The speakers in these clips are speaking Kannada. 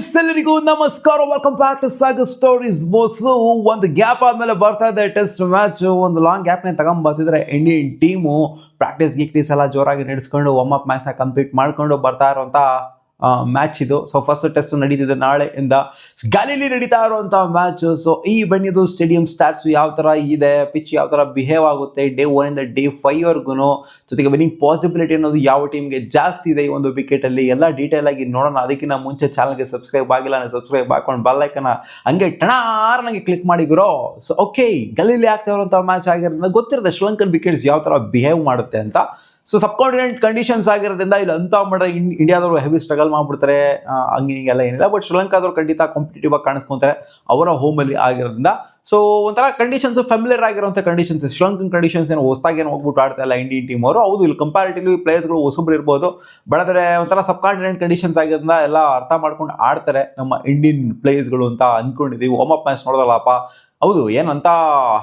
ಎಸ್ ಎಲ್ಲರಿಗೂ ನಮಸ್ಕಾರ, welcome back to Sagar stories. Boss ಒಂದು ಗ್ಯಾಪ್ ಆದ್ಮೇಲೆ ಬರ್ತಾ ಇದೆ ಟೆಸ್ಟ್ ಮ್ಯಾಚ್. ಒಂದು ಲಾಂಗ್ ಗ್ಯಾಪ್ನೇ ತಗೊಂಡ್ಬರ್ತಿದ್ರೆ ಇಂಡಿಯನ್ ಟೀಮು ಪ್ರಾಕ್ಟೀಸ್ ಗೀಕ್ಟೀಸ್ ಎಲ್ಲ ಜೋರಾಗಿ ನಡೆಸ್ಕೊಂಡು ವಾರ್ಮ್ ಅಪ್ ಮ್ಯಾಚ್ನ ಕಂಪ್ಲೀಟ್ ಮಾಡ್ಕೊಂಡು ಬರ್ತಾ ಇರುವಂಥ ಮ್ಯಾಚ್ ಇದು. ಸೊ ಫಸ್ಟ್ ಟೆಸ್ಟ್ ನಡೀತಿದೆ ನಾಳೆಯಿಂದ, ಗ್ಯಾಲಿಲಿ ನಡೀತಾ ಇರುವಂಥ ಮ್ಯಾಚ್. ಸೊ ಈ ಬನ್ನಿದು ಸ್ಟೇಡಿಯಂ ಸ್ಟಾಟ್ಸ್ ಯಾವ ಥರ ಇದೆ, ಪಿಚ್ ಯಾವ ಥರ ಬಿಹೇವ್ ಆಗುತ್ತೆ ಡೇ 1 ಇಂದ ಡೇ 5 ವರ್ಗು, ಜೊತೆಗೆ ವಿನ್ನಿಂಗ್ ಪಾಸಿಬಿಲಿಟಿ ಅನ್ನೋದು ಯಾವ ಟೀಮ್ಗೆ ಜಾಸ್ತಿ ಇದೆ ಈ ಒಂದು ವಿಕೆಟಲ್ಲಿ, ಎಲ್ಲ ಡೀಟೇಲ್ ಆಗಿ ನೋಡೋಣ. ಅದಕ್ಕಿಂತ ಮುಂಚೆ ಚಾನಲ್ಗೆ ಸಬ್ಸ್ಕ್ರೈಬ್ ಆಗಿಲ್ಲ ಅಂದರೆ ಸಬ್ಸ್ಕ್ರೈಬ್ ಹಾಕೊಂಡು ಬೆಲ್ ಐಕನ್ನ ಹಂಗೆ ಟಣಾರ್ನಾಗೆ ಕ್ಲಿಕ್ ಮಾಡಿ ಗುರು. ಸೊ ಓಕೆ, ಗಲೀಲಿ ಆಗ್ತಾ ಇರುವಂಥ ಮ್ಯಾಚ್ ಆಗಿರೋದ್ರಿಂದ ಗೊತ್ತಿರುತ್ತೆ ಶ್ರೀಲಂಕನ್ ವಿಕೆಟ್ಸ್ ಯಾವ ಥರ ಬಿಹೇವ್ ಮಾಡುತ್ತೆ ಅಂತ. ಸೊ ಸಬ್ ಕಾಂಟಿನೆಂಟ್ ಕಂಡೀಷನ್ಸ್ ಆಗಿರೋದ್ರಿಂದ ಇಲ್ಲಿ ಅಂತ ಮಾಡಿದ್ರೆ ಇಂಡಿಯಾದವರು ಹೆವಿ ಸ್ಟ್ರಗಲ್ ಮಾಡ್ಬಿಡ್ತಾರೆ, ಹಂಗೆ ಹಿಂಗೆಲ್ಲ ಏನಿಲ್ಲ. ಬಟ್ ಶ್ರೀಲಂಕಾದವ್ರು ಖಂಡಿತ ಕಾಂಪಿಟೇಟಿವ್ ಆಗಿ ಕಾಣಿಸ್ಕೊಂತಾರೆ ಅವರ ಹೋಮಲ್ಲಿ ಆಗಿರೋದ್ರಿಂದ. ಸೊ ಒಂಥರ ಕಂಡೀಷನ್ಸ್ ಫೆಮಿಲಿಯರ್ ಆಗಿರುವಂಥ ಕಂಡೀಷನ್ಸ್, ಶ್ರೀಲಂಕನ್ ಕಂಡೀಷನ್ಸ್ ಏನು ಹೊಸದಾಗಿ ಏನು ಹೋಗ್ಬಿಟ್ಟು ಆಡ್ತಾ ಇಲ್ಲ ಇಂಡಿಯನ್ ಟೀಮ್ ಅವರು. ಹೌದು, ಇಲ್ಲಿ ಕಂಪ್ಯಾರಿಟಿವ್ಲಿ ಪ್ಲೇಯರ್ಸ್ಗಳು ಹೊಸಬ್ರು ಇರ್ಬೋದು, ಬಟ್ ಆದರೆ ಒಂಥರ ಸಬ್ ಕಾಂಟಿನೆಂಟ್ ಕಂಡೀಷನ್ಸ್ ಆಗಿರೋದ್ರಿಂದ ಎಲ್ಲ ಅರ್ಥ ಮಾಡ್ಕೊಂಡು ಆಡ್ತಾರೆ ನಮ್ಮ ಇಂಡಿಯನ್ ಪ್ಲೇಯರ್ಸ್ಗಳು ಅಂತ ಅಂದ್ಕೊಂಡಿದ್ದೀವಿ. ವಾರ್ಮ್ ಅಪ್ ಮ್ಯಾಚ್ ನೋಡೋದಲ್ಲಪ್ಪ, ಹೌದು ಏನಂತ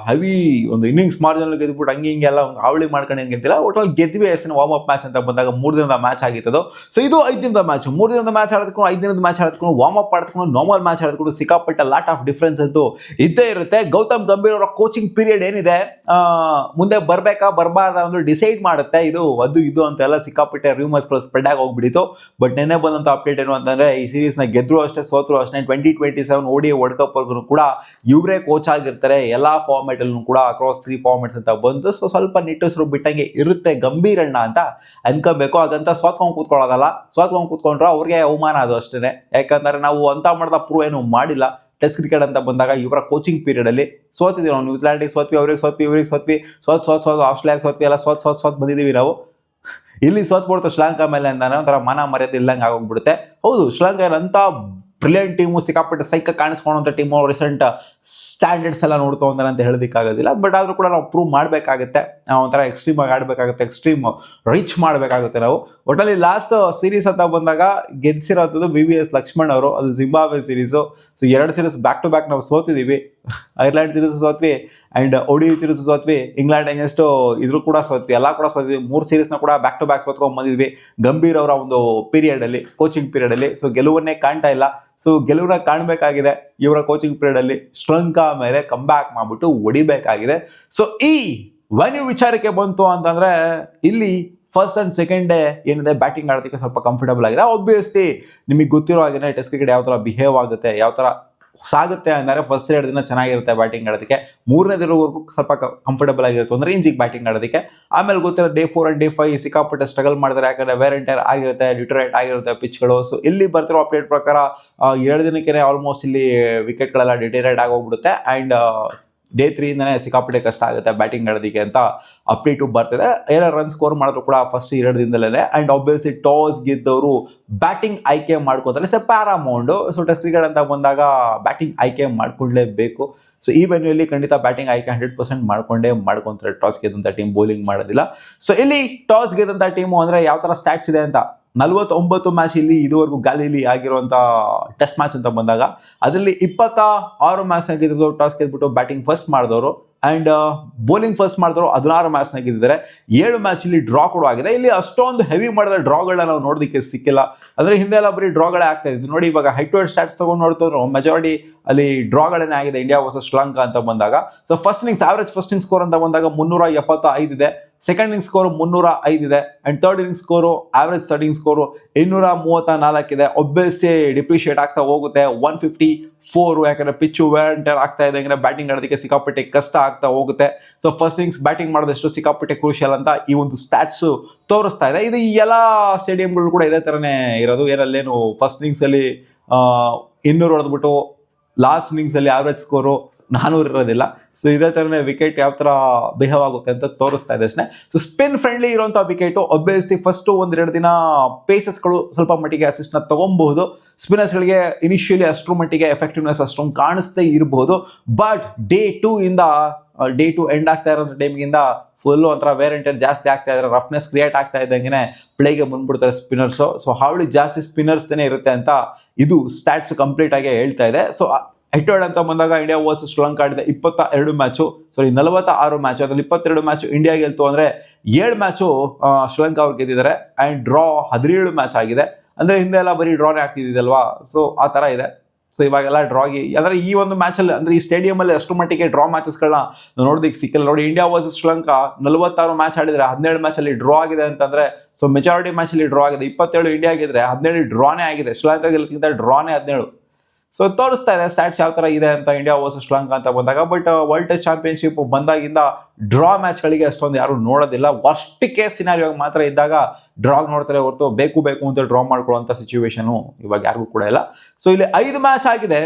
ಹೆವಿ ಒಂದು ಇನ್ನಿಂಗ್ಸ್ ಮಾರ್ಜಿನಲ್ಲಿ ಗೆದ್ಬಿಟ್ಟು ಹಂಗೆ ಹಿಂಗೆಲ್ಲ ಒಂದು ಹಾವಳಿ ಮಾಡ್ಕೊಂಡು ಏನು ಗೆದ್ದಿಲ್ಲ. ಒಟ್ಟಲ್ಲಿ ಗೆದ್ವಿ ಹೆಸರು ವಾರ್ಮ್ ಅಪ್ ಮ್ಯಾಚ್ ಅಂತ ಬಂದಾಗ 3 ದಿನದ ಮ್ಯಾಚ್ ಆಗಿತ್ತು. ಸೊ ಇದು 5 ದಿನದ ಮ್ಯಾಚ್. 3 ದಿನದ ಮ್ಯಾಚ್ ಆಡ್ಕೊಂಡು 5 ದಿನದ ಮ್ಯಾಚ್ ಆಡ್ಕೊಂಡು ವಾರ್ಮ್ ಅಪ್ ಆಡ್ಕೊಂಡು ನಾರ್ಮಲ್ ಮ್ಯಾಚ್ ಆಡ್ಕೊಂಡು ಸಿಕ್ಕಾಪಟ್ಟ ಲಾಟ್ ಆಫ್ ಡಿಫ್ರೆನ್ಸ್ ಅಂತೂ ಇದ್ದೇ ಇರುತ್ತೆ. ಗೌತಮ್ ಗಂಭೀರ್ ಅವರ ಕೋಚಿಂಗ್ ಪೀರಿಯಡ್ ಏನಿದೆ, ಮುಂದೆ ಬರಬೇಕಾ ಬರಬಾರ್ದ ಒಂದು ಡಿಸೈಡ್ ಮಾಡುತ್ತೆ. ಇದು ಅಂತೆಲ್ಲ ಸಿಕ್ಕಾಪಟ್ಟೆ ರೂಮರ್ಸ್ಗಳು ಸ್ಪ್ರೆಡ್ ಆಗಿ ಹೋಗ್ಬಿಟ್ಟಿತ್ತು. ಬಟ್ ನೆನ್ನೆ ಬಂದಂಥ ಅಪ್ಡೇಟ್ ಏನು ಅಂತಂದರೆ, ಈ ಸೀರೀಸ್ನ ಗೆದ್ರು ಅಷ್ಟೇ ಸೋತರು ಅಷ್ಟೇ 2027 ODI ವರ್ಲ್ಡ್ ಕಪ್ ವರ್ಗು ಕೂಡ ಇವರೇ ಕೋಚ್ ಆಗಿರ್ತಾರೆ. ಎಲ್ಲ ಫಾರ್ಮೆಟ್ ಅಲ್ಲೂ ಕೂಡ ಅಕ್ರಾಸ್ 3 ಫಾರ್ಮೆಟ್ಸ್ ಅಂತ ಬಂದು, ಸೊ ಸ್ವಲ್ಪ ನಿಟ್ಟುಸಿರು ಬಿಟ್ಟಂಗೆ ಇರುತ್ತೆ ಗಂಭೀರಣ್ಣ ಅಂತ ಅನ್ಕೋಬೇಕು. ಹಾಗಂತ ಸ್ವಾತ್ಕೊಂಡು ಕೂತ್ಕೊಳ್ಳೋದಲ್ಲ, ಸ್ವಾತ್ಕೊಂಡು ಕೂತ್ಕೊಂಡ್ರೆ ಅವ್ರಿಗೆ ಅವಮಾನ ಅದು ಅಷ್ಟೇ. ಯಾಕಂದ್ರೆ ನಾವು ಅಂತ ಮಾಡಿದ ಪ್ರೂವ್ ಏನು ಮಾಡಿಲ್ಲ. ಟೆಸ್ಟ್ ಕ್ರಿಕೆಟ್ ಅಂತ ಬಂದಾಗ ಇವರ ಕೋಚಿಂಗ್ ಪೀರಿಯಡ್ ಅಲ್ಲಿ ಸೋತಿದ್ದೀವಿ ನಾವು. ನ್ಯೂಜಿಲ್ಯಾಂಡಿಗೆ ಸೋತ್ವಿ, ಅವ್ರಿಗೆ ಸೋತ್ವಿ, ಇವ್ರಿಗೆ ಸೋತ್ವಿ, ಸೋತ್ ಆಸ್ಟ್ರೇಲಿಯಾಗೆ ಸೋತ್ವಿ, ಎಲ್ಲ ಸೋತ್ ಬಂದಿದ್ದೀವಿ ನಾವು. ಇಲ್ಲಿ ಸೋತ್ಬಿಡ್ತು ಶ್ರೀಲಂಕಾ ಮೇಲೆ ಅಂತಾನೆ ಒಂಥರ ಮಾನ ಮರ್ಯಾದೆ ಇಲ್ಲಂಗೆ ಆಗೋಗ್ಬಿಡುತ್ತೆ. ಹೌದು, ಶ್ರೀಲಂಕಾ ಅಂತ ಬ್ರಿಲಿಯಂಟ್ ಟೀಮು, ಸಿಕ್ಕಾಪಟ್ಟೆ ಸೈಕ ಕಾಣಿಸ್ಕೊಳ್ಳೋಂಥ ಟೀಮು, ರೀಸೆಂಟ್ ಸ್ಟ್ಯಾಂಡರ್ಡ್ಸ್ ಎಲ್ಲ ನೋಡ್ತಾ ಅಂತಾರೆ ಅಂತ ಹೇಳೋದಕ್ಕಾಗೋದಿಲ್ಲ. ಬಟ್ ಆದರೂ ಕೂಡ ನಾವು ಪ್ರೂವ್ ಮಾಡಬೇಕಾಗುತ್ತೆ, ಒಂಥರ ಎಕ್ಸ್ಟ್ರೀಮ್ ಆಗಿ ಆಡಬೇಕಾಗುತ್ತೆ, ಎಕ್ಸ್ಟ್ರೀಮ್ ರೀಚ್ ಮಾಡಬೇಕಾಗುತ್ತೆ ನಾವು. ಒಟ್ಟಲ್ಲಿ ಲಾಸ್ಟ್ ಸೀರೀಸ್ ಅಂತ ಬಂದಾಗ ಗೆದ್ದಿರೋದು VVS ಲಕ್ಷ್ಮಣ್ ಅವರು, ಅದು Zimbabwe series. So 2 series back to back ನಾವು ಸೋತಿದ್ದೀವಿ. ಐರ್ಲೆಂಡ್ ಸೀರೀಸ್ ಸೋತ್ವಿ ಆ್ಯಂಡ್ ODI ಸೀರೀಸ್ ಸೋತ್ವಿ, ಇಂಗ್ಲೆಂಡ್ ಅಗೇನ್ಸ್ಟ್ ಇದ್ರು ಕೂಡ ಸೋತ್ವಿ, ಎಲ್ಲ ಕೂಡ ಸೋತ್ವಿ. 3 ಸೀರೀಸ್ನ ಕೂಡ ಬ್ಯಾಕ್ ಟು ಬ್ಯಾಕ್ ಸೋತ್ಕೊಂಡು ಬಂದಿದ್ವಿ ಗಂಭೀರ್ ಅವರ ಒಂದು ಪೀರಿಯಡಲ್ಲಿ, ಕೋಚಿಂಗ್ ಪೀರಿಯಡಲ್ಲಿ. ಸೊ ಗೆಲುವನ್ನೇ ಕಾಣ್ತಾ ಇಲ್ಲ. ಸೊ ಗೆಲುವನ್ನ ಕಾಣಬೇಕಾಗಿದೆ ಇವರ ಕೋಚಿಂಗ್ ಪೀರಿಯಡಲ್ಲಿ. ಶ್ರೀಲಂಕಾ ಮೇಲೆ ಕಂಬ್ಯಾಕ್ ಮಾಡಿಬಿಟ್ಟು ಹೊಡಿಬೇಕಾಗಿದೆ. ಸೊ ಈ ವೆನ್ಯೂ ವಿಚಾರಕ್ಕೆ ಬಂತು ಅಂತಂದರೆ, ಇಲ್ಲಿ ಫಸ್ಟ್ ಆ್ಯಂಡ್ ಸೆಕೆಂಡ್ ಡೇ ಏನಿದೆ ಬ್ಯಾಟಿಂಗ್ ಆಡೋದಕ್ಕೆ ಸ್ವಲ್ಪ ಕಂಫರ್ಟಬಲ್ ಆಗಿದೆ. ಆಬ್ವಿಯಸ್ಲಿ ನಿಮಗೆ ಗೊತ್ತಿರೋ ಹಾಗೆ ಟೆಸ್ಟ್ ಕ್ರಿಕೆಟ್ ಯಾವ ಥರ ಬಿಹೇವ್ ಆಗುತ್ತೆ, ಯಾವ ಥರ ಸಾಗುತ್ತೆ ಅಂದರೆ ಫಸ್ಟ್ 2 ದಿನ ಚೆನ್ನಾಗಿರುತ್ತೆ ಬ್ಯಾಟಿಂಗ್ ಆಡೋದಕ್ಕೆ. 3ನೇ ದಿನವರೆಗೂ ಸ್ವಲ್ಪ ಕಂಫರ್ಟಬಲ್ ಆಗಿರುತ್ತೆ, ಒಂದು ರೇಂಜಿಗೆ ಬ್ಯಾಟಿಂಗ್ ಆಡೋದಕ್ಕೆ. ಆಮೇಲೆ ಗೊತ್ತಿರೋ ಡೇ 4 ಆ್ಯಂಡ್ ಡೇ 5 ಸಿಕ್ಕಾಪಟ್ಟೆ ಸ್ಟ್ರಗಲ್ ಮಾಡ್ತಾರೆ, ಯಾಕಂದರೆ ವೇರ್ ಆ್ಯಂಡ್ ಟೈರ್ ಆಗಿರುತ್ತೆ, ಡಿಟರೇಟ್ ಆಗಿರುತ್ತೆ ಪಿಚ್ಗಳು. ಸೊ ಇಲ್ಲಿ ಬರ್ತಿರೋ ಅಪ್ಡೇಟ್ ಪ್ರಕಾರ 2 ದಿನಕ್ಕೆ ಆಲ್ಮೋಸ್ಟ್ ಇಲ್ಲಿ ವಿಕೆಟ್ಗಳೆಲ್ಲ ಡಿಟರೇಟ್ ಆಗೋಗ್ಬಿಡುತ್ತೆ. ಆ್ಯಂಡ್ ಡೇ 3 ಇಂದನೇ ಸಿಕ್ಕಾಪಟ್ಟೆ ಕಷ್ಟ ಆಗುತ್ತೆ ಬ್ಯಾಟಿಂಗ್ ಆಡೋದಕ್ಕೆ ಅಂತ ಅಪ್ಡೇಟು ಬರ್ತಿದೆ. ಏನಾರು ರನ್ ಸ್ಕೋರ್ ಮಾಡಿದ್ರು ಕೂಡ ಫಸ್ಟ್ 2 ದಿನದಲ್ಲೇ. ಆ್ಯಂಡ್ ಆಬ್ವಿಯಸ್ಲಿ ಟಾಸ್ ಗೆದ್ದವರು ಬ್ಯಾಟಿಂಗ್ ಆಯ್ಕೆ ಮಾಡ್ಕೋತಾರೆ, ಪ್ಯಾರಾಮೌಂಡು. ಸೊ ಟೆಸ್ಟ್ ಕ್ರಿಕೆಟ್ ಅಂತ ಬಂದಾಗ ಬ್ಯಾಟಿಂಗ್ ಆಯ್ಕೆ ಮಾಡ್ಕೊಳ್ಳೇಬೇಕು. ಸೊ ಈ ವೆನ್ಯೂಲಿ ಖಂಡಿತ ಬ್ಯಾಟಿಂಗ್ ಆಯ್ಕೆ 100% ಮಾಡ್ಕೊತಾರೆ ಟಾಸ್ ಗೆದ್ದಂಥ ಟೀಮ್, ಬೌಲಿಂಗ್ ಮಾಡೋದಿಲ್ಲ. ಸೊ ಇಲ್ಲಿ ಟಾಸ್ ಗೆದ್ದಂಥ ಟೀಮು ಅಂದರೆ ಯಾವ ಥರ ಸ್ಟ್ಯಾಟ್ಸ್ ಇದೆ ಅಂತ, 49 ಮ್ಯಾಚ್ ಇಲ್ಲಿ ಇದುವರೆಗೂ ಗಾಲಿಲಿ ಆಗಿರುವಂಥ ಟೆಸ್ಟ್ ಮ್ಯಾಚ್ ಅಂತ ಬಂದಾಗ ಅದರಲ್ಲಿ 26 ಮ್ಯಾಚ್ನ ಗೆದ್ದಿದ್ದು ಟಾಸ್ ಗೆದ್ಬಿಟ್ಟು ಬ್ಯಾಟಿಂಗ್ ಫಸ್ಟ್ ಮಾಡಿದವರು. ಆ್ಯಂಡ್ ಬೌಲಿಂಗ್ ಫಸ್ಟ್ ಮಾಡಿದವರು 16 ಮ್ಯಾಚ್ನ ಗೆದ್ದಿದ್ದಾರೆ. 7 ಮ್ಯಾಚ್ ಇಲ್ಲಿ ಡ್ರಾ ಕೂಡ ಆಗಿದೆ. ಇಲ್ಲಿ ಅಷ್ಟೊಂದು ಹೆವಿ ಮಾಡಿದ ಡ್ರಾಗಳನ್ನ ನಾವು ನೋಡೋದಕ್ಕೆ ಸಿಕ್ಕಿಲ್ಲ. ಅಂದರೆ ಹಿಂದೆ ಎಲ್ಲ ಬರೀ ಡ್ರಾಗಳೇ ಆಗ್ತಾ ಇದ್ದು. ನೋಡಿ ಇವಾಗ ಹೆಡ್ ಟು ಹೆಡ್ ಸ್ಟಾಟ್ಸ್ ತೊಗೊಂಡು ನೋಡ್ತಂದ್ರು ಮೆಜಾರಿಟಿ ಅಲ್ಲಿ ಡ್ರಾಗಳೇನೇ ಆಗಿದೆ ಇಂಡಿಯಾ ವರ್ಸಸ್ ಶ್ರೀಲಂಕಾ ಅಂತ ಬಂದಾಗ. So first innings average first innings score ಅಂತ ಬಂದಾಗ 375 ಇದೆ, ಸೆಕೆಂಡ್ ಇನ್ನಿಂಗ್ಸ್ ಸ್ಕೋರು 305 ಇದೆ, and third innings score average third innings score 234 ಇದೆ. ಒಬ್ಬಿಯಸ್ಲಿ ಡಿಪ್ರಿಷಿಯೇಟ್ ಆಗ್ತಾ ಹೋಗುತ್ತೆ. 154, ಯಾಕಂದರೆ ಪಿಚ್ಚು ವೇರ್ ಆ್ಯಂಡ್ ಟೈರ್ ಆಗ್ತಾ ಇದೆ, ಬ್ಯಾಟಿಂಗ್ ಆಡೋದಕ್ಕೆ ಸಿಕ್ಕಾಪಟ್ಟೆ ಕಷ್ಟ ಆಗ್ತಾ ಹೋಗುತ್ತೆ. ಸೊ ಫಸ್ಟ್ ಇನ್ನಿಂಗ್ಸ್ ಬ್ಯಾಟಿಂಗ್ ಮಾಡೋದಷ್ಟು ಸಿಕ್ಕಾಪಟ್ಟೆ ಕ್ರೂಷಿಯಲ್ ಅಂತ ಈ ಒಂದು ಸ್ಟ್ಯಾಟ್ಸು ತೋರಿಸ್ತಾ ಇದೆ. ಇದು ಎಲ್ಲ ಸ್ಟೇಡಿಯಂಗಳು ಕೂಡ ಇದೇ ಥರನೇ ಇರೋದು. ಏನಲ್ಲೇನು ಫಸ್ಟ್ ಇನ್ನಿಂಗ್ಸಲ್ಲಿ 200 ಹೊಡೆದ್ಬಿಟ್ಟು ಲಾಸ್ಟ್ ಇನ್ನಿಂಗ್ಸಲ್ಲಿ ಆವ್ರೇಜ್ ಸ್ಕೋರು 400 ಇರೋದಿಲ್ಲ. ಸೊ ಇದೇ ಥರನೇ ವಿಕೆಟ್ ಯಾವ ಥರ ಬಿಹೇವ್ ಆಗುತ್ತೆ ಅಂತ ತೋರಿಸ್ತಾ ಇದೆ ಅಷ್ಟೇ. ಸೊ ಸ್ಪಿನ್ ಫ್ರೆಂಡ್ಲಿ ಇರುವಂಥ ವಿಕೆಟು. ಒಬ್ಬಿಯಸ್ಲಿ ಫಸ್ಟು 1-2 ದಿನ ಪೇಸಸ್ಗಳು ಸ್ವಲ್ಪ ಮಟ್ಟಿಗೆ ಅಸಿಸ್ಟ್ನ ತೊಗೊಬಹುದು. ಸ್ಪಿನ್ನರ್ಸ್ಗಳಿಗೆ ಇನಿಷಿಯಲಿ ಅಷ್ಟರ ಮಟ್ಟಿಗೆ ಎಫೆಕ್ಟಿವ್ನೆಸ್ ಅಷ್ಟೊಂದು ಕಾಣಿಸ್ತೇ ಇರಬಹುದು. ಬಟ್ ಡೇ 2 ಎಂಡ್ ಆಗ್ತಾ ಇರೋಂಥ ಟೈಮ್ಗಿಂದ ಫುಲ್ಲು ಒಂಥರ ವೇರ್ ಆ್ಯಂಡ್ ಟೈರ್ ಜಾಸ್ತಿ ಆಗ್ತಾ ಇದ್ದಾರೆ, ರಫ್ನೆಸ್ ಕ್ರಿಯೇಟ್ ಆಗ್ತಾ ಇದ್ದಂಗೆ ಪ್ಲೇಗೆ ಬಂದ್ಬಿಡ್ತಾರೆ ಸ್ಪಿನ್ನರ್ಸು. ಸೊ ಹಾವಳಿ ಜಾಸ್ತಿ ಸ್ಪಿನ್ನರ್ಸ್ದೇ ಇರುತ್ತೆ ಅಂತ ಇದು ಸ್ಟ್ಯಾಟ್ಸ್ ಕಂಪ್ಲೀಟ್ ಆಗಿ ಹೇಳ್ತಾ ಇದೆ. ಸೊ ಹೆಡ್ ಟು ಹೆಡ್ ಅಂತ ಬಂದಾಗ ಇಂಡಿಯಾ ವರ್ಸಸ್ ಶ್ರೀಲಂಕಾ ಆಡಿದೆ 22 ಮ್ಯಾಚು, 46 ಮ್ಯಾಚು. ಅದ್ರಲ್ಲಿ 22 ಮ್ಯಾಚು ಇಂಡಿಯಾ ಗೆಲ್ತು ಅಂದರೆ 7 ಮ್ಯಾಚು ಶ್ರೀಲಂಕಾ ಅವ್ರು ಗೆದ್ದಿದ್ದಾರೆ. ಆ್ಯಂಡ್ ಡ್ರಾ 17 ಮ್ಯಾಚ್ ಆಗಿದೆ. ಅಂದರೆ ಹಿಂದೆ ಎಲ್ಲ ಬರೀ ಡ್ರಾನೇ ಆಗ್ತಿದ್ದಿದ್ದಲ್ವಾ, ಸೊ ಆ ಥರ ಇದೆ. ಸೊ ಇವಾಗೆಲ್ಲ ಡ್ರಾಗಿ ಅಂದರೆ ಈ ಒಂದು ಮ್ಯಾಚಲ್ಲಿ ಅಂದರೆ ಈ ಸ್ಟೇಡಿಯಮಲ್ಲಿ ಅಷ್ಟು ಮಟ್ಟಿಗೆ ಡ್ರಾ ಮ್ಯಾಚಸ್ಗಳನ್ನ ನೋಡೋದಕ್ಕೆ ಸಿಕ್ಕಿಲ್ಲ. ನೋಡಿ, ಇಂಡಿಯಾ ವರ್ಸಸ್ ಶ್ರೀಲಂಕಾ 46 ಮ್ಯಾಚ್ ಆಡಿದರೆ 17 ಮ್ಯಾಚಲ್ಲಿ ಡ್ರಾ ಆಗಿದೆ ಅಂತಂದರೆ, ಸೊ ಮೆಜಾರಿಟಿ ಮ್ಯಾಚಲ್ಲಿ ಡ್ರಾ ಆಗಿದೆ. 27 ಇಂಡಿಯಾ ಆಗಿದ್ರೆ 17 ಡ್ರಾನೇ ಆಗಿದೆ. ಶ್ರೀಲಂಕಾ ಗೆಲ್ಲಕ್ಕಿಂತ ಡ್ರಾನೇ 17. ಸೊ ತೋರಿಸ್ತಾ ಇದೆ ಸ್ಟ್ಯಾಟ್ಸ್ ಯಾವ ಥರ ಇದೆ ಅಂತ ಇಂಡಿಯಾ ವರ್ಸಸ್ ಶ್ರೀಲಂಕಾ ಅಂತ ಬಂದಾಗ. ಬಟ್ ವರ್ಲ್ಡ್ ಟೆಸ್ಟ್ ಚಾಂಪಿಯನ್ಶಿಪ್ ಬಂದಾಗಿಂದ ಡ್ರಾ ಮ್ಯಾಚ್ಗಳಿಗೆ ಅಷ್ಟೊಂದು ಯಾರು ನೋಡೋದಿಲ್ಲ. ವರ್ಸ್ಟ್ ಕೇಸ್ ಸಿನಾರಿಯೋ ಮಾತ್ರ ಇದ್ದಾಗ ಡ್ರಾಗ್ ನೋಡ್ತಾರೆ ಹೊರತು ಬೇಕು ಅಂತ ಡ್ರಾ ಮಾಡ್ಕೊಳ್ಳೋಂಥ ಸಿಚುವೇಶನು ಇವಾಗ ಯಾರಿಗೂ ಕೂಡ ಇಲ್ಲ. ಸೊ ಇಲ್ಲಿ 5 ಮ್ಯಾಚ್ ಆಗಿದೆ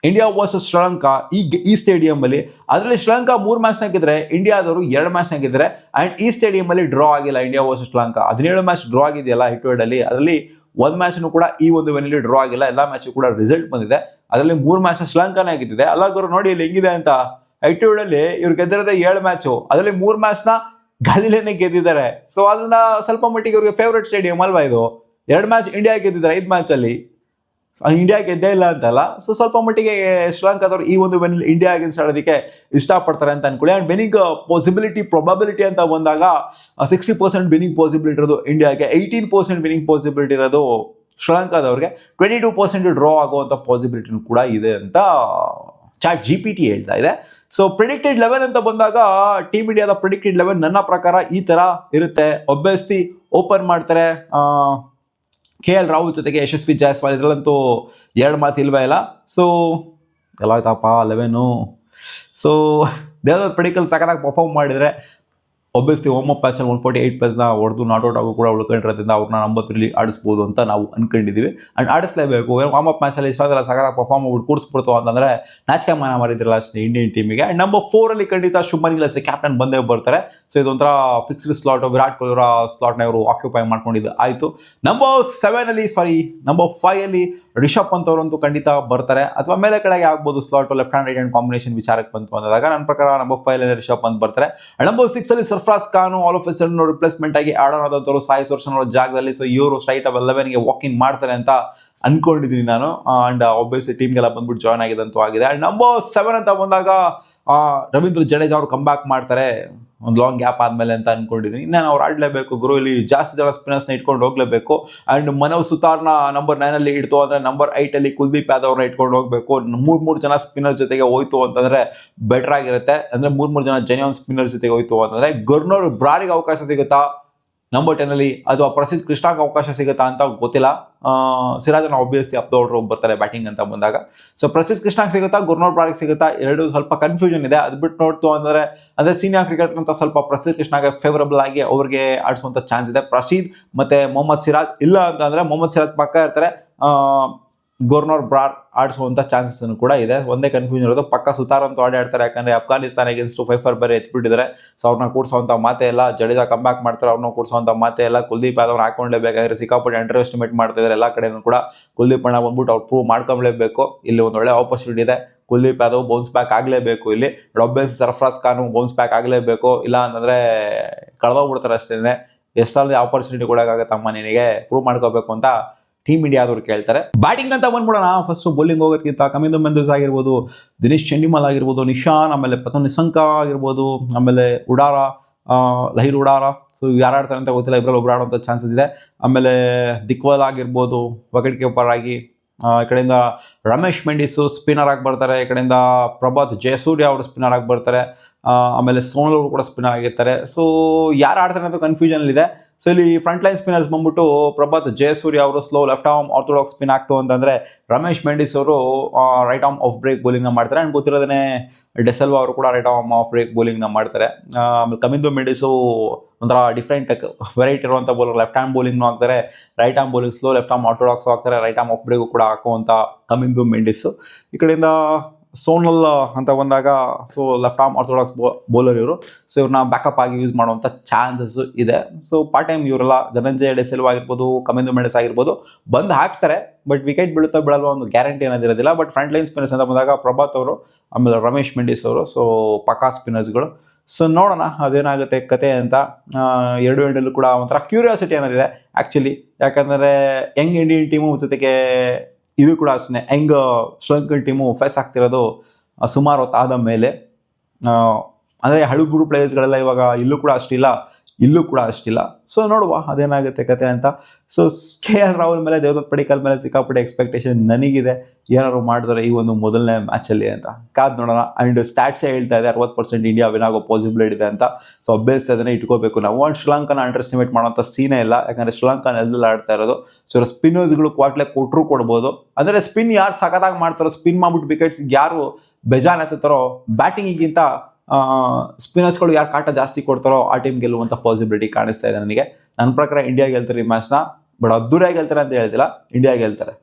ಇಂಡಿಯಾ ವರ್ಸಸ್ ಶ್ರೀಲಂಕಾ ಈ ಸ್ಟೇಡಿಯಂಲ್ಲಿ. ಅದರಲ್ಲಿ ಶ್ರೀಲಂಕಾ 3 ಮ್ಯಾಚ್ ಹಾಕಿದ್ರೆ, ಇಂಡಿಯಾದವರು 2 ಮ್ಯಾಚ್ ಹಾಕಿದ್ರೆ. ಆ್ಯಂಡ್ ಈ ಸ್ಟೇಡಿಯಂಲ್ಲಿ ಡ್ರಾ ಆಗಿಲ್ಲ India versus Sri Lanka. 17 match draw ಆಗಿದೆಯಲ್ಲ ಹಿಟ್ವೇಡಲ್ಲಿ, ಅದರಲ್ಲಿ 1 ಮ್ಯಾಚ್ನು ಕೂಡ ಈ ಒಂದು ವೆನ್ಯೂಲಿ ಡ್ರಾ ಆಗಿಲ್ಲ. ಎಲ್ಲ ಮ್ಯಾಚು ಕೂಡ ರಿಸಲ್ಟ್ ಬಂದಿದೆ. ಅದರಲ್ಲಿ 3 ಮ್ಯಾಚ್ ಶ್ರೀಲಂಕಾನೇ ಗೆದ್ದಿದೆ. ಅಲ್ಲಾಗರು ನೋಡಿ ಇಲ್ಲಿ ಹೆಂಗಿದೆ ಅಂತ. ಐಟಿಯೂಡಲ್ಲಿ ಇವ್ರು ಗೆದ್ದಿರೋದೇ 7 ಮ್ಯಾಚು, ಅದರಲ್ಲಿ 3 ಮ್ಯಾಚ್ನ ಗಾಲಿಲೇನೆ ಗೆದ್ದಿದ್ದಾರೆ. ಸೊ ಅದನ್ನ ಸ್ವಲ್ಪ ಮಟ್ಟಿಗೆ ಇವ್ರಿಗೆ ಫೇವ್ರೇಟ್ ಸ್ಟೇಡಿಯಂ ಅಲ್ವಾ ಇದು. 2 ಮ್ಯಾಚ್ ಇಂಡಿಯಾ ಗೆದ್ದಿದ್ದಾರೆ 5 ಮ್ಯಾಚಲ್ಲಿ, ಇಂಡಿಯಾ ಗೆದ್ದೇ ಇಲ್ಲ ಅಂತಲ್ಲ. ಸೊ ಸ್ವಲ್ಪ ಮಟ್ಟಿಗೆ ಶ್ರೀಲಂಕಾದವ್ರು ಈ ಒಂದು ವೆನ್ಯೂಲಿ ಇಂಡಿಯಾ ಅಗೇನ್ಸ್ಟ್ ಆಡೋದಕ್ಕೆ ಇಷ್ಟಪಡ್ತಾರೆ ಅಂತ ಅನ್ಕೊಳ್ಳಿ. ಆ್ಯಂಡ್ ವಿನಿಂಗ್ ಪ್ರೊಬಬಿಲಿಟಿ ಅಂತ ಬಂದಾಗ 60% ವಿನಿಂಗ್ ಪಾಸಿಬಿಲಿಟಿ ಇರೋದು ಇಂಡಿಯಾಗೆ, 18% ವಿನಿಂಗ್ ಪಾಸಿಬಿಲಿಟಿ ಇರೋದು ಶ್ರೀಲಂಕಾದವ್ರಿಗೆ, 22% ಡ್ರಾ ಆಗುವಂಥ ಪಾಸಿಬಿಲಿಟಿನೂ ಕೂಡ ಇದೆ ಅಂತ ಚಾಟ್ GPT ಹೇಳ್ತಾ ಇದೆ. ಸೊ ಪ್ರಿಡಿಕ್ಟೆಡ್ 11 ಅಂತ ಬಂದಾಗ ಟೀಮ್ ಇಂಡಿಯಾದ ಪ್ರಿಡಿಕ್ಟೆಡ್ 11 ನನ್ನ ಪ್ರಕಾರ ಈ ಥರ ಇರುತ್ತೆ. ಒಬ್ಬೆಸ್ತಿ ಓಪನ್ ಮಾಡ್ತಾರೆ KL ರಾಹುಲ್ ಜೊತೆಗೆ ಯಶಸ್ವಿ ಜಾಯ್ಸ್ವಾಲ್, ಇದರಲ್ಲಂತೂ 2 ಮಾತು ಇಲ್ವೇ ಇಲ್ಲ. ಸೊ ಎಲ್ಲ ಆಯ್ತಪ್ಪ 11. ಸೊ ದೇವದ ಪ್ರಿಡಿಕಲ್ ಸಖತ್ತಾಗಿ ಪರ್ಫಾರ್ಮ್ ಮಾಡಿದರೆ ಒಬ್ಬಿಯಸ್ಲಿ ಹೋಮ್ ಅಪ್ ಮ್ಯಾಚಲ್ಲಿ 148 ಹೊಡೆದು ನಾಟ್ ಔಟ್ ಆಗು ಕೂಡ ಉಳ್ಕೊಂಡಿರೋದ್ರಿಂದ ಅವ್ರನ್ನ ನಂಬರ್ 3 ಆಡಿಸ್ಬೋದು ಅಂತ ನಾವು ಅನ್ಕೊಂಡಿದ್ದೀವಿ. ಆ್ಯಂಡ್ ಆಡಿಸ್ಲೇಬೇಕು. ವಾರ್ಮ್ ಅಪ್ ಮ್ಯಾಚಲ್ಲಿ ಇಷ್ಟೊಂದೆಲ್ಲ ಸಖತ್ತಾಗಿ ಪರ್ಫಾರ್ಮ್ ಮಾಡ್ಬಿಟ್ಟು ಕೂರಿಸ್ಬಿಡ್ತು ಅಂತಂದರೆ ನಾಚಿಕೆ ಮಾನ ಮಾಡಿದ್ರಲ್ಲ ಅಷ್ಟೇ ಇಂಡಿಯನ್ ಟೀಮಿಗೆ. ಆ್ಯಂಡ್ ನಂಬರ್ 4 ಖಂಡಿತ ಶುಭ್ಮನ್ ಗಿಲ್ ಕ್ಯಾಪ್ಟನ್ ಬಂದೇ ಬರ್ತಾರೆ. ಸೊ ಇದೊಂಥರ ಫಿಕ್ಸ್ಡ್ ಸ್ಲಾಟ್, ವಿರಾಟ್ ಕೊಹ್ಲಿ ಅವರ ಸ್ಲಾಟ್ನ ಇವರು ಆಕ್ಯುಪೈ ಮಾಡ್ಕೊಂಡಿದ್ದು ಆಯಿತು. ನಂಬರ್ 5 ರಿಷಬ್ ಪಂತ್ ಅವರಂತೂ ಖಂಡಿತ ಬರ್ತಾರೆ, ಅಥವಾ ಮೇಲೆ ಕೆಳಗೆ ಆಗ್ಬೋದು slot, left hand right hand combination ವಿಚಾರಕ್ಕೆ ಬಂತು ಅಂದಾಗ ನನ್ನ ಪ್ರಕಾರ ನಂಬರ್ 5 ರಿಷಬ್ ಪಂತ್ ಬರ್ತಾರೆ. Number 6 Sarfaraz Khan all of A sudden replacement ಆಗಿ ಆಡ್ ಆನ್ ಆದಂಥವ್ರು ಸಾಯಿ ಸುದರ್ಶನ್ ಅವರ ಜಾಗದಲ್ಲಿ. ಸೊ ಇವರು ಸ್ಟ್ರೈಟ್ ಅಪ್ 11ಗೆ ವಾಕಿಂಗ್ ಮಾಡ್ತಾರೆ ಅಂತ ಅನ್ಕೊಂಡಿದ್ದೀನಿ ನಾನು. ಆ್ಯಂಡ್ ಒಬ್ಬಿಯಸ್ಲಿ ಟೀಮ್ಗೆಲ್ಲ ಬಂದ್ಬಿಟ್ಟು ಜಾಯ್ನ್ ಆಗಿದಂತೂ ಆಗಿದೆ. ಆ್ಯಂಡ್ ನಂಬರ್ 7 ಅಂತ ಬಂದಾಗ ರವೀಂದ್ರ ಜಡೇಜಾ ಅವರು ಕಮ್ ಬ್ಯಾಕ್ ಮಾಡ್ತಾರೆ ಒಂದು ಲಾಂಗ್ ಗ್ಯಾಪ್ ಆದಮೇಲೆ ಅಂತ ಅನ್ಕೊಂಡಿದ್ದೀನಿ. ನಾನು ಅವ್ರು ಆಡಲೇಬೇಕು ಗುರು, ಇಲ್ಲಿ ಜಾಸ್ತಿ ಜನ ಸ್ಪಿನ್ನರ್ಸ್ನ ಇಟ್ಕೊಂಡು ಹೋಗಲೇಬೇಕು. ಆ್ಯಂಡ್ ಮನವ್ ಸುತಾರ್ನ ನಂಬರ್ 9 ಇಡ್ತು ಅಂದರೆ ನಂಬರ್ 8 ಕುಲ್ದೀಪ್ ಯಾದವ್ ಅವ್ರನ್ನ ಇಟ್ಕೊಂಡು ಹೋಗಬೇಕು. 3 ಜನ ಸ್ಪಿನ್ನರ್ ಜೊತೆಗೆ ಹೋಯ್ತು ಅಂತಂದರೆ ಬೆಟರ್ ಆಗಿರುತ್ತೆ. ಅಂದರೆ 3 ಜನ ಜೆನ್ಯೂನ್ ಸ್ಪಿನ್ನರ್ ಜೊತೆಗೆ ಹೋಯ್ತು ಅಂತಂದರೆ ಗುರ್ನೂರ್ ಬ್ರಾರಿಗೆ ಅವಕಾಶ ಸಿಗುತ್ತಾ ನಂಬರ್ 10 ಅಥವಾ ಪ್ರಸಿದ್ಧ ಕೃಷ್ಣಾಗೆ ಅವಕಾಶ ಸಿಗುತ್ತಾ ಅಂತ ಗೊತ್ತಿಲ್ಲ. ಸಿರಾಜನ ಆಬ್ವಿಯಸ್ಲಿ ಅಪ್ಡೌಟ್ರು ಬರ್ತಾರೆ ಬ್ಯಾಟಿಂಗ್ ಅಂತ ಬಂದಾಗ. ಸೊ ಪ್ರಸಿದ್ಧ ಕೃಷ್ಣಾಗೆ ಸಿಗುತ್ತಾ, ಗುರ್ನೂರ್ ಬ್ರಾರಿಗೆ ಸಿಗುತ್ತಾ, ಎರಡು ಸ್ವಲ್ಪ ಕನ್ಫ್ಯೂಷನ್ ಇದೆ. ಅದು ಬಿಟ್ಟು ನೋಡ್ತು ಅಂದರೆ ಸೀನಿಯರ್ ಕ್ರಿಕೆಟ್ ಅಂತ ಸ್ವಲ್ಪ ಪ್ರಸಿದ್ಧ ಕೃಷ್ಣಾಗೆ ಫೇವರಬಲ್ ಆಗಿ ಅವ್ರಿಗೆ ಆಡಿಸುವಂಥ ಚಾನ್ಸ್ ಇದೆ. ಪ್ರಸೀದ್ ಮತ್ತು ಮೊಹಮ್ಮದ್ ಸಿರಾಜ್ ಇಲ್ಲ ಅಂತಂದರೆ ಮೊಹಮ್ಮದ್ ಸಿರಾಜ್ ಪಕ್ಕ ಇರ್ತಾರೆ, ಗುರ್ನೂರ್ ಬ್ರಾರ್ ಆಡಿಸುವಂಥ ಚಾನ್ಸಸ್ ಕೂಡ ಇದೆ. ಒಂದೇ ಕನ್ಫ್ಯೂಷನ್ ಇರೋದು, ಪಕ್ಕ ಸುತಾರ್ ಅಂತೂ ಆಡ್ತಾರೆ, ಯಾಕಂದರೆ ಅಫ್ಘಾನಿಸ್ತಾನ ಅಗೇನ್ಸ್ಟ್ 5 ಬೇರೆ ಎತ್ಬಿಟ್ಟಿದ್ದಾರೆ. ಸೊ ಅವ್ರನ್ನ ಕೂಡಿಸುವಂಥ ಮಾತೇ ಇಲ್ಲ. ಜಡೇಜಾ ಕಮ್ ಬ್ಯಾಕ್ ಮಾಡ್ತಾರೆ, ಅವ್ರನ್ನ ಕೂಡಿಸುವಂಥ ಮಾತೇ ಇಲ್ಲ. ಕುಲ್ದೀಪ್ ಯಾದವ್ ಹಾಕೊಂಡ್ಲೇಬೇಕಾದ್ರೆ ಸಿಕ್ಕಾಪಟ್ಟೆ ಅಂಡರ್ ಎಸ್ಟಿಮೇಟ್ ಮಾಡ್ತಿದ್ದಾರೆ ಎಲ್ಲ ಕಡೆಯೂ ಕೂಡ. ಕುಲ್ದೀಪ್ ಅಣ್ಣ ಬಂದ್ಬಿಟ್ಟು ಅವ್ರು ಪ್ರೂವ್ ಮಾಡ್ಕೊಳ್ಲೇಬೇಕು. ಇಲ್ಲಿ ಒಂದು ಒಳ್ಳೆ ಆಪರ್ಚುನಿಟಿ ಇದೆ. ಕುಲ್ದೀಪ್ ಯಾದವ್ ಬೌನ್ಸ್ ಬ್ಯಾಕ್ ಆಗಲೇಬೇಕು. ಇಲ್ಲಿ ಒಬ್ಬಿಯಸ್ಲಿ ಸರ್ಫರಾಜ್ ಖಾನ್ ಬೌನ್ಸ್ ಬ್ಯಾಕ್ ಆಗಲೇಬೇಕು, ಇಲ್ಲ ಅಂತಂದರೆ ಕಳೆದೋಗ್ಬಿಡ್ತಾರೆ ಅಷ್ಟೇ. ಎಷ್ಟಲ್ಲಿ ಆಪರ್ಚುನಿಟಿ ಕೊಡೋಕ್ಕಾಗತ್ತಮ್ಮ ನಿನಗೆ, ಪ್ರೂವ್ ಮಾಡ್ಕೋಬೇಕು ಅಂತ ಟೀಮ್ ಇಂಡಿಯಾದವ್ರು ಕೇಳ್ತಾರೆ. ಬ್ಯಾಟಿಂಗ್ ಅಂತ ಬಂದ್ಬಿಡೋಣ. ಫಸ್ಟು ಬೌಲಿಂಗ್ ಹೋಗೋದಕ್ಕಿಂತ ಕಮಿಂದು ಮೆಂದೂಸ್ ಆಗಿರ್ಬೋದು, ದಿನೇಶ್ ಚಂಡಿಮಲ್ ಆಗಿರ್ಬೋದು, ನಿಶಾನ್, ಆಮೇಲೆ ಪತನ್ ನಿಸಂಕ ಆಗಿರ್ಬೋದು, ಆಮೇಲೆ ಉಡಾರ, ಲಹಿರ್ ಉಡಾರ. ಸೊ ಯಾರು ಆಡ್ತಾರೆ ಅಂತ ಗೊತ್ತಿಲ್ಲ, ಇಬ್ಬರಲ್ಲಿ ಒಬ್ಬರು ಆಡುವಂಥ ಚಾನ್ಸಸ್ ಇದೆ. ಆಮೇಲೆ ದಿಕ್ವಲ್ ಆಗಿರ್ಬೋದು ವಿಕೆಟ್ ಕೀಪರ್ ಆಗಿ. ಈ ಕಡೆಯಿಂದ ರಮೇಶ್ ಮೆಂಡಿಸು ಸ್ಪಿನ್ನರ್ ಆಗಿ ಬರ್ತಾರೆ. ಈ ಕಡೆಯಿಂದ ಪ್ರಭಾತ್ ಜಯಸೂರ್ಯ ಅವರು ಸ್ಪಿನ್ನರ್ ಆಗಿ ಬರ್ತಾರೆ. ಆಮೇಲೆ ಸೋನಲ್ ಅವರು ಕೂಡ ಸ್ಪಿನ್ನರ್ ಆಗಿರ್ತಾರೆ. ಸೊ ಯಾರು ಆಡ್ತಾರೆ ಅಂತ ಕನ್ಫ್ಯೂಷನಲ್ಲಿದೆ. ಸೊ ಇಲ್ಲಿ ಫ್ರಂಟ್ ಲೈನ್ ಸ್ಪಿನ್ನರ್ಸ್ ಬಂದ್ಬಿಟ್ಟು ಪ್ರಭಾತ್ ಜಯಸೂರ್ಯ ಅವರು slow left arm orthodox spin ಆಗ್ತು ಅಂತಂದರೆ, ರಮೇಶ್ ಮೆಂಡಿಸ್ ಅವರು ರೈಟ್ ಆರ್ಮ್ ಆಫ್ ಬ್ರೇಕ್ ಬೌಲಿಂಗ್ನ ಮಾಡ್ತಾರೆ. ಆ್ಯಂಡ್ ಗೊತ್ತಿರೋದೇ ಡೆಸೆಲ್ವಾ ಅವರು ಕೂಡ ರೈಟ್ ಆರ್ಮ್ ಆಫ್ ಬ್ರೇಕ್ ಬೌಲಿಂಗ್ನ ಮಾಡ್ತಾರೆ. ಆಮೇಲೆ ಕಮಿಂದು ಮೆಂಡಿಸು ಒಂಥರ ಡಿಫ್ರೆಂಟ್ ವೆರೈಟಿ ಇರುವಂಥ ಬೌಲರ್, ಲೆಫ್ಟ್ ಹ್ಯಾಂಡ್ ಬೌಲಿಂಗ್ನು ಹಾಕ್ತಾರೆ, right arm bowling slow left arm orthodox ಹಾಕ್ತಾರೆ, ರೈಟ್ ಆರ್ಮ್ ಆಫ್ ಬ್ರೇಕು ಕೂಡ ಹಾಕುವಂಥ ಕಮಿಂದು ಮೆಂಡಿಸು. ಈ ಕಡೆಯಿಂದ ಸೋನಲ್ ಅಂತ ಬಂದಾಗ so left arm orthodox bowler ಇವರು. ಸೊ ಇವ್ರನ್ನ ಬ್ಯಾಕಪ್ ಆಗಿ ಯೂಸ್ ಮಾಡುವಂಥ ಚಾನ್ಸಸ್ ಇದೆ. ಸೊ ಪಾರ್ಟ್ ಟೈಮ್ ಇವರೆಲ್ಲ ಧನಂಜಯ ಡೆಸಿಲ್ವಾ ಆಗಿರ್ಬೋದು, ಕಮಿಂದು ಮೆಂಡಿಸ್ ಆಗಿರ್ಬೋದು ಬಂದು ಹಾಕ್ತಾರೆ. ಬಟ್ ವಿಕೆಟ್ ಬೀಳುತ್ತಾ ಬಿಡಲ್ವ ಒಂದು ಗ್ಯಾರಂಟಿ ಅನ್ನೋದಿರೋದಿಲ್ಲ. ಬಟ್ ಫ್ರಂಟ್ ಲೈನ್ ಸ್ಪಿನ್ನರ್ಸ್ ಅಂತ ಬಂದಾಗ ಪ್ರಭಾತ್ ಅವರು, ಆಮೇಲೆ ರಮೇಶ್ ಮೆಂಡಿಸ್ ಅವರು, ಸೊ ಪಕ್ಕಾ ಸ್ಪಿನ್ನರ್ಸ್ಗಳು. ಸೊ ನೋಡೋಣ ಅದೇನಾಗುತ್ತೆ ಕತೆ ಅಂತ. ಎರಡು ಎಂಡಲ್ಲೂ ಕೂಡ ಒಂಥರ ಕ್ಯೂರಿಯಾಸಿಟಿ ಅನ್ನೋದಿದೆ ಆ್ಯಕ್ಚುಲಿ. ಯಾಕಂದರೆ ಯಂಗ್ ಇಂಡಿಯನ್ ಟೀಮು ಜೊತೆಗೆ ಇದು ಕೂಡ ಅಷ್ಟೇ ಯಂಗ್ ಶ್ರೀಲಂಕನ್ ಟೀಮು ಫೇಸ್ ಆಗ್ತಿರೋದು ಸುಮಾರು ಹೊತ್ತು ಆದ ಮೇಲೆ. ಅಂದರೆ ಹಳುಬರು ಪ್ಲೇಯರ್ಸ್ಗಳೆಲ್ಲ ಇವಾಗ ಇಲ್ಲೂ ಕೂಡ ಅಷ್ಟಿಲ್ಲ. ಇಲ್ಲೂ ಕೂಡ ಅಷ್ಟಿಲ್ಲ. ಸೊ ನೋಡುವ ಅದೇನಾಗುತ್ತೆ ಕತೆ ಅಂತ. ಸೊ KL ರಾಹುಲ್ ಮೇಲೆ, ದೇವದತ್ ಪಡಿಕ್ಕಲ್ ಮೇಲೆ ಸಿಕ್ಕಾಪಟ್ಟೆ ಎಕ್ಸ್ಪೆಕ್ಟೇಷನ್ ನನಗಿದೆ. ಏನಾದ್ರು ಮಾಡಿದ್ರೆ ಈ ಒಂದು ಮೊದಲನೇ ಮ್ಯಾಚಲ್ಲಿ ಅಂತ ಕಾದ್ ನೋಡೋಣ. ಆ್ಯಂಡ್ ಸ್ಟ್ಯಾಟ್ಸೇ ಹೇಳ್ತಾ ಇದೆ 60% ಇಂಡಿಯಾ ವಿನ್ ಆಗೋ ಪಾಸಿಬಿಲಿಟಿ ಇದೆ ಅಂತ. ಸೊ ಅಭ್ಯಾಸ ಅದನ್ನೇ ಇಟ್ಕೋಬೇಕು ನಾವು. ಒಂದು ಶ್ರೀಲಂಕಾನ ಅಂಡರ್ ಎಸ್ಟಿಮೇಟ್ ಮಾಡೋಂಥ ಸೀನೇ ಇಲ್ಲ, ಯಾಕಂದರೆ ಶ್ರೀಲಂಕಾ ನೆಲದಲ್ಲಿ ಆಡ್ತಾ ಇರೋದು. ಸೊ ಸ್ಪಿನ್ನರ್ಸ್ಗಳು ಕ್ವಾಟ್ಲೆ ಕೊಟ್ಟರು ಕೊಡ್ಬೋದು. ಅಂದರೆ ಸ್ಪಿನ್ ಯಾರು ಸಖತ್ತಾಗಿ ಮಾಡ್ತಾರೋ, ಸ್ಪಿನ್ ಮಾಡ್ಬಿಟ್ಟು ವಿಕೆಟ್ಸ್ಗೆ ಯಾರು ಬೇಜಾನ್ ಎತ್ತುತ್ತಾರೋ, ಬ್ಯಾಟಿಂಗಿಗಿಂತ ಸ್ಪಿನ್ನರ್ಸ್ಗಳು ಯಾರು ಕಾಟ ಜಾಸ್ತಿ ಕೊಡ್ತಾರೋ ಆ ಟೀಮ್ ಗೆಲ್ಲುವಂಥ ಪಾಸಿಬಿಲಿಟಿ ಕಾಣಿಸ್ತಾ ಇದೆ ನನಗೆ. ನನ್ನ ಪ್ರಕಾರ ಇಂಡಿಯಾ ಗೆಲ್ತಾರೆ ಈ ಮ್ಯಾಚ್ನ. ಬಟ್ ಅದ್ದೂರಿಯಾಗಿ ಗೆಲ್ತಾರೆ ಅಂತ ಹೇಳ್ತಿಲ್ಲ, ಇಂಡಿಯಾ ಗೆಲ್ತಾರೆ.